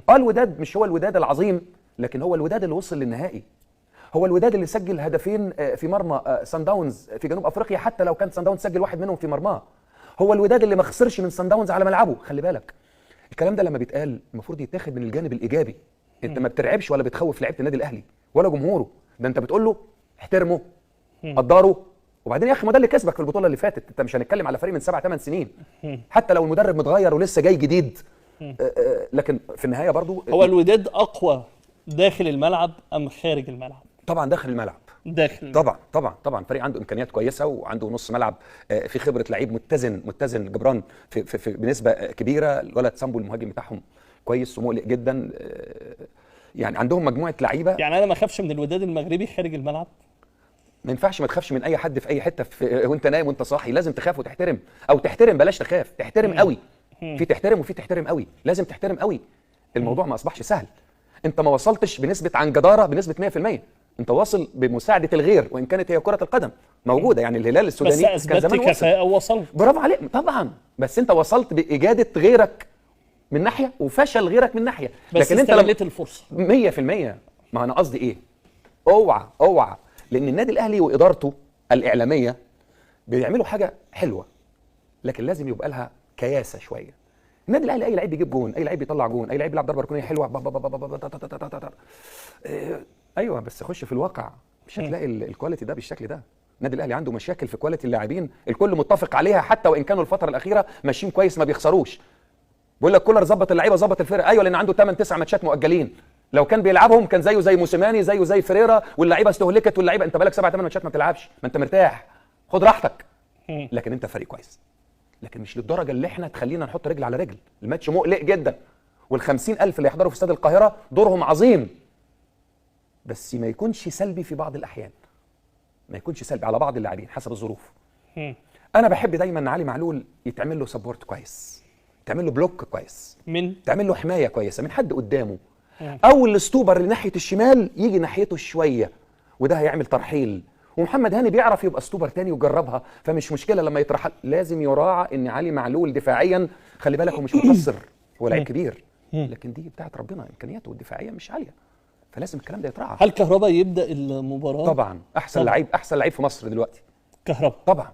الوداد مش هو الوداد العظيم، لكن هو الوداد اللي وصل للنهائي، هو الوداد اللي سجل هدفين في مرمى سان داونز في جنوب افريقيا، حتى لو كان سان داونز سجل واحد منهم في مرماه. هو الوداد اللي ما خسرش من سان داونز على ملعبه. خلي بالك الكلام ده لما بيتقال المفروض يتاخد من الجانب الايجابي. انت ما بترعبش ولا بتخوف لعيبه النادي الاهلي ولا جمهوره، ده انت بتقول له احترمه قدره. وبعدين يا اخي ما ده اللي كسبك في البطوله اللي فاتت. انت مش هنتكلم على فريق من 7-8 سنين حتى لو المدرب متغير ولسه جاي جديد، لكن في النهايه برضو هو الوداد اقوى داخل الملعب ام خارج الملعب؟ طبعا داخل الملعب. داخل طبعا فريق عنده امكانيات كويسه وعنده نص ملعب في خبره لعيب متزن جبران في بنسبه كبيره. الولد سامبو المهاجم بتاعهم كويس ومقلق جدا. يعني عندهم مجموعه لعيبه. يعني انا ما اخافش من الوداد المغربي خارج الملعب؟ ما ينفعش ما تخافش من اي حد في اي حته وانت نايم وانت صاحي. لازم تخاف وتحترم، او تحترم بلاش تخاف، تحترم قوي. في تحترم وفي تحترم قوي، لازم تحترم قوي. الموضوع ما اصبحش سهل. انت ما وصلتش بنسبه عن جداره بنسبه 100%، انت واصل بمساعده الغير، وان كانت هي كره القدم موجوده. يعني الهلال السوداني بس اثبتت كفاءه ووصلت. برافو عليك طبعا، بس انت وصلت باجاده غيرك من ناحيه وفشل غيرك من ناحيه. بس لكن انت استغلت الفرصه 100%. ما انا قصدي ايه؟ اوعى لان النادي الاهلي وادارته الاعلاميه بيعملوا حاجه حلوه، لكن لازم يبقى لها كياسه شويه. النادي الاهلي اي لعيب يجيب جون، اي لعيب بيطلع جون، اي لعيب بيلعب ضربه ركنيه حلوه ايوه، بس خش في الواقع مش هتلاقي الكواليتي ده بالشكل ده. النادي الاهلي عنده مشاكل في كواليتي اللاعبين، الكل متفق عليها، حتى وان كانوا الفتره الاخيره ماشيين كويس ما بيخسروش. بيقول لك كولر ظبط اللعيبه ظبط الفرقه، ايوه لان عنده 8-9 ماتشات مؤجلين. لو كان بيلعبهم كان زيه زي موسيماني، زيه زي فريرا، واللعيبه استهلكت، واللعيبه انت بقالك 7-8 ماتشات ما بتلعبش، ما انت مرتاح، خد راحتك. لكن انت فريق كويس، لكن مش للدرجه اللي احنا تخلينا نحط رجل على رجل. الماتش مقلق جدا، وال50,000 اللي يحضروا في استاد القاهره دورهم عظيم، بس ما يكونش سلبي في بعض الاحيان، ما يكونش سلبي على بعض اللاعبين حسب الظروف. انا بحب دايما علي معلول يتعمل له سبورت كويس، تعمل له بلوك كويس، تعمل له حمايه كويسه من حد قدامه، او الاستوبر اللي ناحيه الشمال يجي ناحيته شويه، وده هيعمل ترحيل. ومحمد هاني بيعرف يبقى استوبر تاني وجربها، فمش مشكله لما يترحل. لازم يراعى ان علي معلول دفاعيا خلي بالك هو مش مقصر، هو لعيب كبير، لكن دي بتاعت ربنا، امكانياته الدفاعيه مش عاليه، فلازم الكلام ده يتراعى. هل كهربا يبدا المباراه؟ طبعا احسن لعيب في مصر دلوقتي كهربا طبعا.